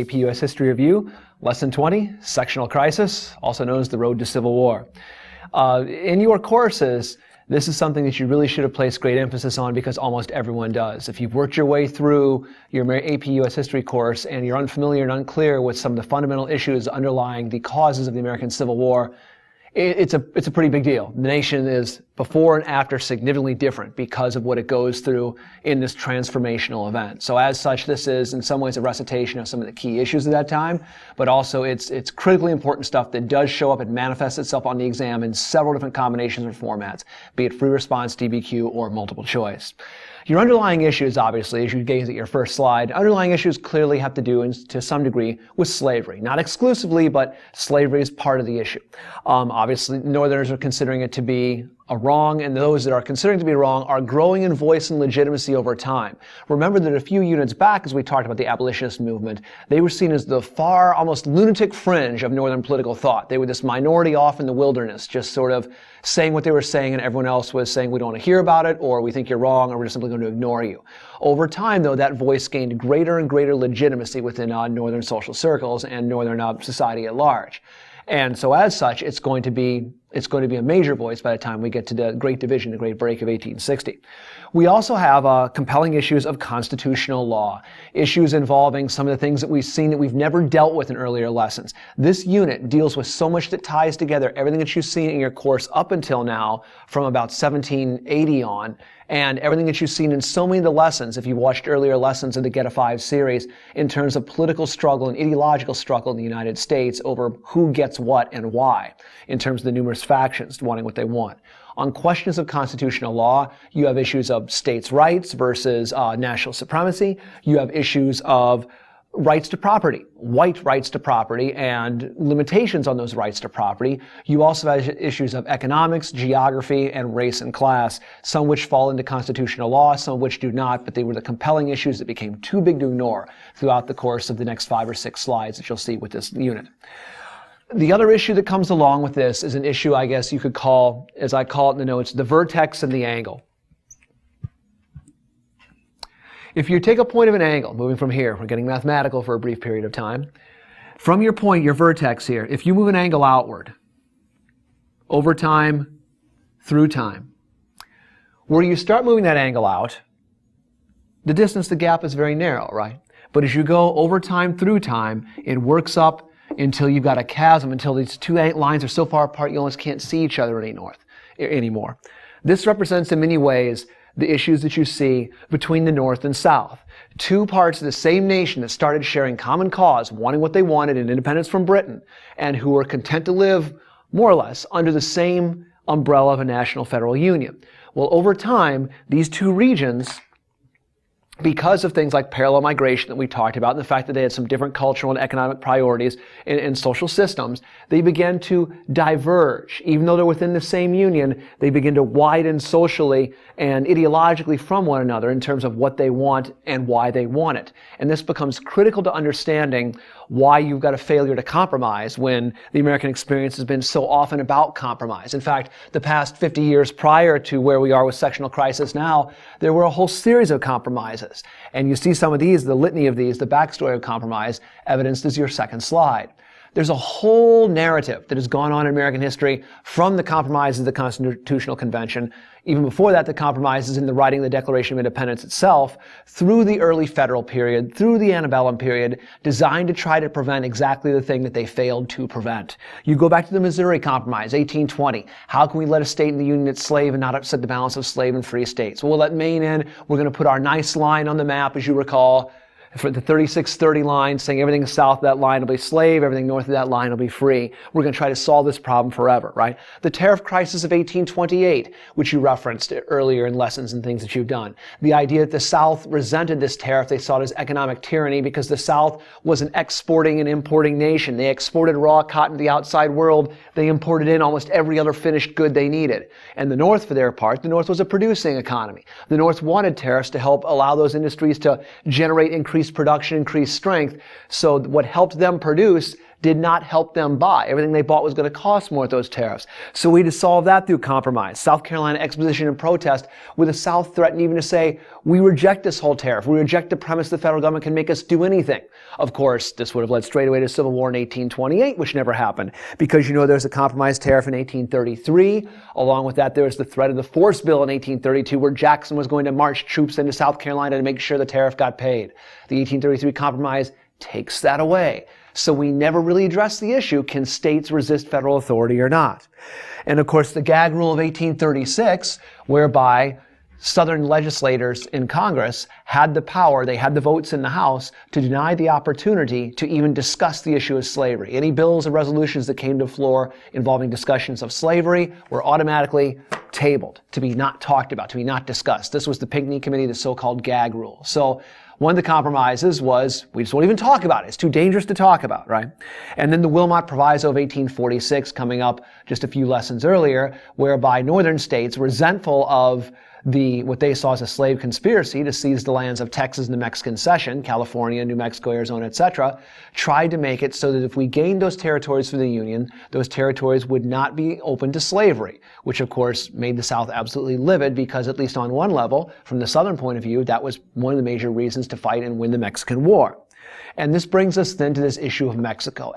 APUS History Review, Lesson 20, Sectional Crisis, also known as the Road to Civil War. In your courses, this is something that you really should have placed great emphasis on because almost everyone does. If you've worked your way through your APUS History course and you're unfamiliar and unclear with some of the fundamental issues underlying the causes of the American Civil War, it's a pretty big deal. The nation is before and after significantly different because of what it goes through in this transformational event. So as such, this is in some ways a recitation of some of the key issues of that time, but also it's critically important stuff that does show up and manifests itself on the exam in several different combinations or formats, be it free response, DBQ, or multiple choice. Your underlying issues, obviously, as you gaze at your first slide, underlying issues clearly have to do, to some degree, with slavery. Not exclusively, but slavery is part of the issue. Obviously, Northerners are considering it to be a wrong, and those that are considering it to be wrong are growing in voice and legitimacy over time. Remember that a few units back, as we talked about the abolitionist movement, they were seen as the far, almost lunatic fringe of Northern political thought. They were this minority off in the wilderness, just sort of saying what they were saying, and everyone else was saying, we don't want to hear about it, or we think you're wrong, or we're just simply going to ignore you. Over time, though, that voice gained greater and greater legitimacy within Northern social circles and Northern society at large. And so as such, it's going to be a major voice by the time we get to the Great Division, the Great Break of 1860. We also have compelling issues of constitutional law, issues involving some of the things that we've seen that we've never dealt with in earlier lessons. This unit deals with so much that ties together everything that you've seen in your course up until now from about 1780 on, and everything that you've seen in so many of the lessons, if you watched earlier lessons of the Get a 5 series, in terms of political struggle and ideological struggle in the United States over who gets what and why, in terms of the numerous factions wanting what they want. On questions of constitutional law, you have issues of states' rights versus national supremacy. You have issues of rights to property, white rights to property, and limitations on those rights to property. You also have issues of economics, geography, and race and class, some which fall into constitutional law, some which do not, but they were the compelling issues that became too big to ignore throughout the course of the next 5 or 6 slides that you'll see with this unit. The other issue that comes along with this is an issue I guess you could call, as I call it in the notes, the vertex and the angle. If you take a point of an angle, moving from here, we're getting mathematical for a brief period of time. From your point, your vertex here, if you move an angle outward, over time, through time, where you start moving that angle out, the distance, the gap is very narrow, right? But as you go over time, through time, it works up until you've got a chasm, until these two lines are so far apart you almost can't see each other anymore. This represents in many ways the issues that you see between the North and South. Two parts of the same nation that started sharing common cause, wanting what they wanted in independence from Britain, and who were content to live, more or less, under the same umbrella of a national federal union. Well, over time, these two regions, because of things like parallel migration that we talked about, and the fact that they had some different cultural and economic priorities and social systems, they began to diverge. Even though they're within the same union, they begin to widen socially and ideologically from one another in terms of what they want and why they want it. And this becomes critical to understanding why you've got a failure to compromise when the American experience has been so often about compromise. In fact, the past 50 years prior to where we are with sectional crisis now, there were a whole series of compromises. And you see some of these, the litany of these, the backstory of compromise, evidenced as your second slide. There's a whole narrative that has gone on in American history from the compromises of the Constitutional Convention, even before that, the compromises in the writing of the Declaration of Independence itself, through the early federal period, through the antebellum period, designed to try to prevent exactly the thing that they failed to prevent. You go back to the Missouri Compromise, 1820. How can we let a state in the Union that's slave and not upset the balance of slave and free states? Well, we'll let Maine in. We're going to put our nice line on the map, as you recall, for the 3630 line, saying everything south of that line will be slave, everything north of that line will be free. We're going to try to solve this problem forever, right? The tariff crisis of 1828, which you referenced earlier in lessons and things that you've done. The idea that the South resented this tariff, they saw it as economic tyranny because the South was an exporting and importing nation. They exported raw cotton to the outside world. They imported in almost every other finished good they needed. And the North, for their part, the North was a producing economy. The North wanted tariffs to help allow those industries to generate increased production, increased strength. So what helped them produce did not help them buy. Everything they bought was going to cost more with those tariffs. So we had to solve that through compromise. South Carolina exposition and protest, with the South threatened even to say, we reject this whole tariff. We reject the premise the federal government can make us do anything. Of course, this would have led straight away to civil war in 1828, which never happened, because there's a compromise tariff in 1833. Along with that, there was the threat of the Force Bill in 1832, where Jackson was going to march troops into South Carolina to make sure the tariff got paid. The 1833 compromise takes that away. So we never really addressed the issue, can states resist federal authority or not? And of course, the gag rule of 1836, whereby Southern legislators in Congress had the power, they had the votes in the House to deny the opportunity to even discuss the issue of slavery. Any bills or resolutions that came to the floor involving discussions of slavery were automatically tabled, to be not talked about, to be not discussed. This was the Pinckney Committee, the so-called gag rule. So one of the compromises was, we just won't even talk about it. It's too dangerous to talk about, right? And then the Wilmot Proviso of 1846, coming up just a few lessons earlier, whereby northern states, resentful of what they saw as a slave conspiracy to seize the lands of Texas and the Mexican Cession, California, New Mexico, Arizona, etc., tried to make it so that if we gained those territories for the Union, those territories would not be open to slavery, which of course made the South absolutely livid, because at least on one level, from the Southern point of view, that was one of the major reasons to fight and win the Mexican War. And this brings us then to this issue of Mexico.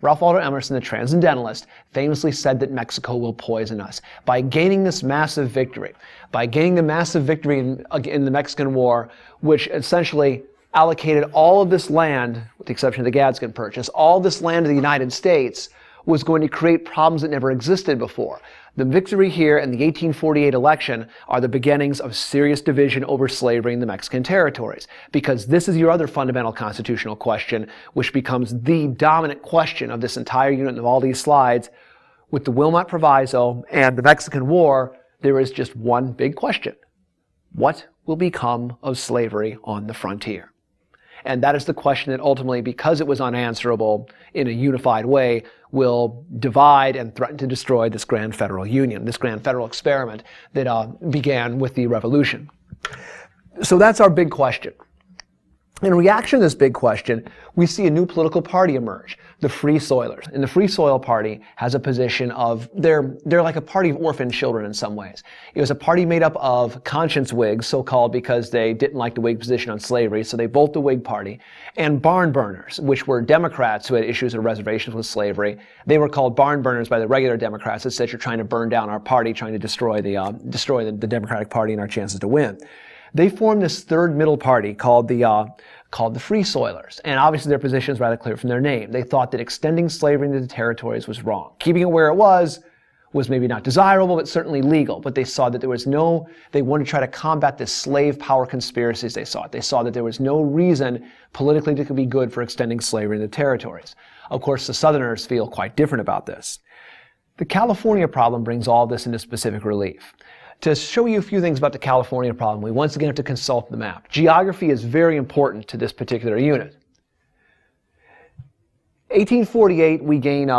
Ralph Waldo Emerson, the transcendentalist, famously said that Mexico will poison us. By gaining this massive victory, in the Mexican War, which essentially allocated all of this land, with the exception of the Gadsden Purchase, all this land to the United States, was going to create problems that never existed before. The victory here and the 1848 election are the beginnings of serious division over slavery in the Mexican territories, because this is your other fundamental constitutional question, which becomes the dominant question of this entire unit of all these slides. With the Wilmot Proviso and the Mexican War, there is just one big question. What will become of slavery on the frontier? And that is the question that ultimately, because it was unanswerable in a unified way, will divide and threaten to destroy this grand federal union, this grand federal experiment that began with the Revolution. So that's our big question. In reaction to this big question, we see a new political party emerge, the Free Soilers. And the Free Soil Party has a position of, they're like a party of orphan children in some ways. It was a party made up of conscience Whigs, so-called because they didn't like the Whig position on slavery, so they bolt the Whig Party, and barn burners, which were Democrats who had issues or reservations with slavery. They were called barn burners by the regular Democrats that said, you're trying to burn down our party, trying to destroy the Democratic Party and our chances to win. They formed this third middle party called the Free Soilers. And obviously their position is rather clear from their name. They thought that extending slavery into the territories was wrong. Keeping it where it was maybe not desirable, but certainly legal. But they saw that they wanted to try to combat this slave power conspiracies they saw. They saw that there was no reason politically that could be good for extending slavery into the territories. Of course, the Southerners feel quite different about this. The California problem brings all this into specific relief. To show you a few things about the California problem, we once again have to consult the map. Geography is very important to this particular unit. 1848, we gain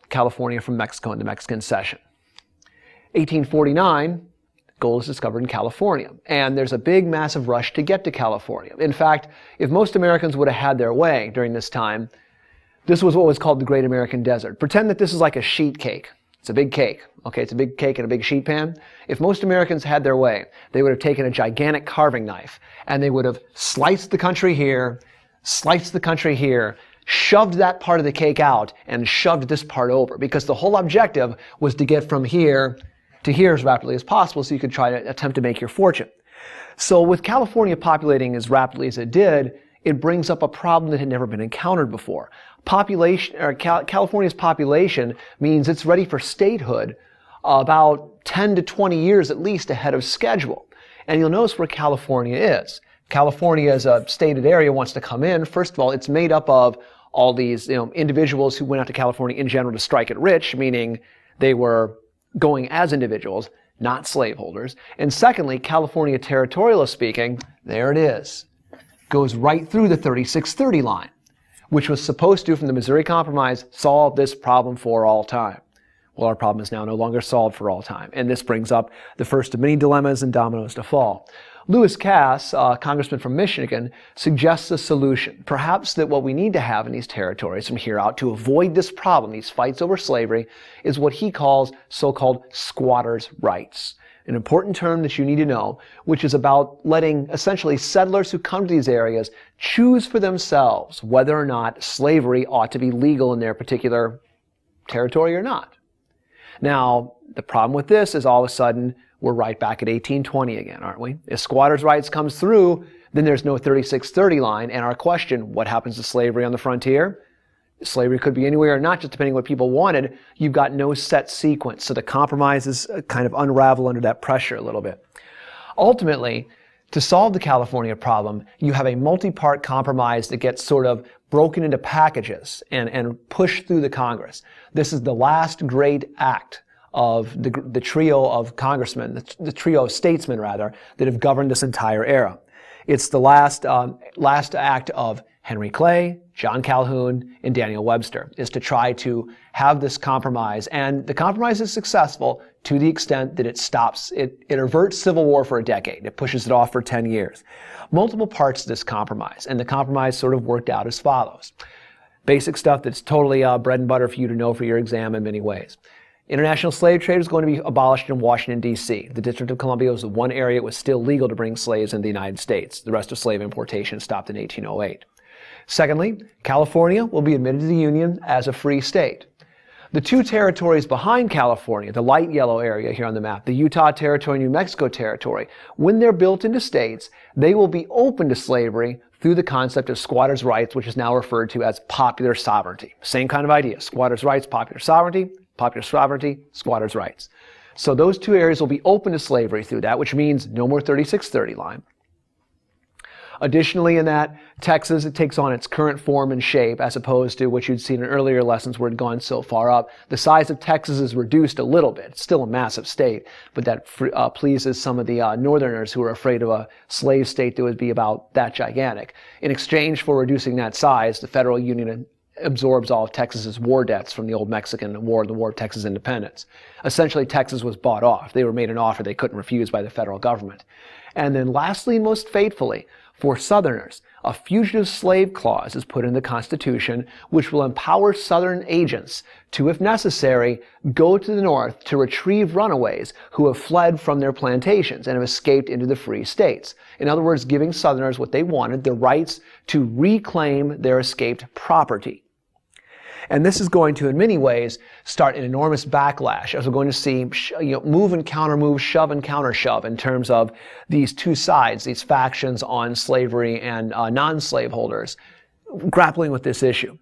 California from Mexico in the Mexican Cession. 1849, gold is discovered in California. And there's a big, massive rush to get to California. In fact, if most Americans would have had their way during this time, this was what was called the Great American Desert. Pretend that this is like a sheet cake. It's a big cake. Okay, it's a big cake in a big sheet pan. If most Americans had their way, they would have taken a gigantic carving knife and they would have sliced the country here, shoved that part of the cake out, and shoved this part over, because the whole objective was to get from here to here as rapidly as possible so you could try to attempt to make your fortune. So with California populating as rapidly as it did, it brings up a problem that had never been encountered before. California's population means it's ready for statehood about 10 to 20 years at least ahead of schedule. And you'll notice where California is. California as a stated area wants to come in. First of all, it's made up of all these individuals who went out to California in general to strike it rich, meaning they were going as individuals, not slaveholders. And secondly, California territorialist speaking, there it is, goes right through the 3630 line, which was supposed to, from the Missouri Compromise, solve this problem for all time. Well, our problem is now no longer solved for all time. And this brings up the first of many dilemmas and dominoes to fall. Lewis Cass, a congressman from Michigan, suggests a solution. Perhaps that what we need to have in these territories from here out to avoid this problem, these fights over slavery, is what he calls so-called squatters' rights. An important term that you need to know, which is about letting essentially settlers who come to these areas choose for themselves whether or not slavery ought to be legal in their particular territory or not. Now, the problem with this is all of a sudden we're right back at 1820 again, aren't we? If squatters' rights comes through, then there's no 3630 line, and our question, what happens to slavery on the frontier? Slavery could be anywhere or not, just depending on what people wanted. You've got no set sequence, so the compromises kind of unravel under that pressure a little bit. Ultimately, to solve the California problem, you have a multi-part compromise that gets sort of broken into packages and pushed through the Congress. This is the last great act of the trio of congressmen, the trio of statesmen, rather, that have governed this entire era. It's the last act of Henry Clay, John Calhoun, and Daniel Webster, is to try to have this compromise. And the compromise is successful to the extent that it averts civil war for a decade. It pushes it off for 10 years. Multiple parts of this compromise, and the compromise sort of worked out as follows. Basic stuff that's totally bread and butter for you to know for your exam in many ways. International slave trade is going to be abolished in Washington, D.C. The District of Columbia was the one area it was still legal to bring slaves into the United States. The rest of slave importation stopped in 1808. Secondly, California will be admitted to the Union as a free state. The two territories behind California, the light yellow area here on the map, the Utah Territory and New Mexico Territory, when they're built into states, they will be open to slavery through the concept of squatters' rights, which is now referred to as popular sovereignty. Same kind of idea. Squatters' rights, popular sovereignty, squatters' rights. So those two areas will be open to slavery through that, which means no more 3630 line. Additionally, in that, Texas, it takes on its current form and shape as opposed to what you'd seen in earlier lessons where it had gone so far up. The size of Texas is reduced a little bit. It's still a massive state, but that pleases some of the northerners who are afraid of a slave state that would be about that gigantic. In exchange for reducing that size, the federal union absorbs all of Texas's war debts from the old Mexican War, the War of Texas Independence. Essentially, Texas was bought off. They were made an offer they couldn't refuse by the federal government. And then lastly, and most fatefully, for Southerners, a fugitive slave clause is put in the Constitution, which will empower Southern agents to, if necessary, go to the North to retrieve runaways who have fled from their plantations and have escaped into the free states. In other words, giving Southerners what they wanted, the rights to reclaim their escaped property. And this is going to, in many ways, start an enormous backlash, as we're going to see move and counter move, shove and counter shove in terms of these two sides, these factions on slavery and non-slaveholders, grappling with this issue.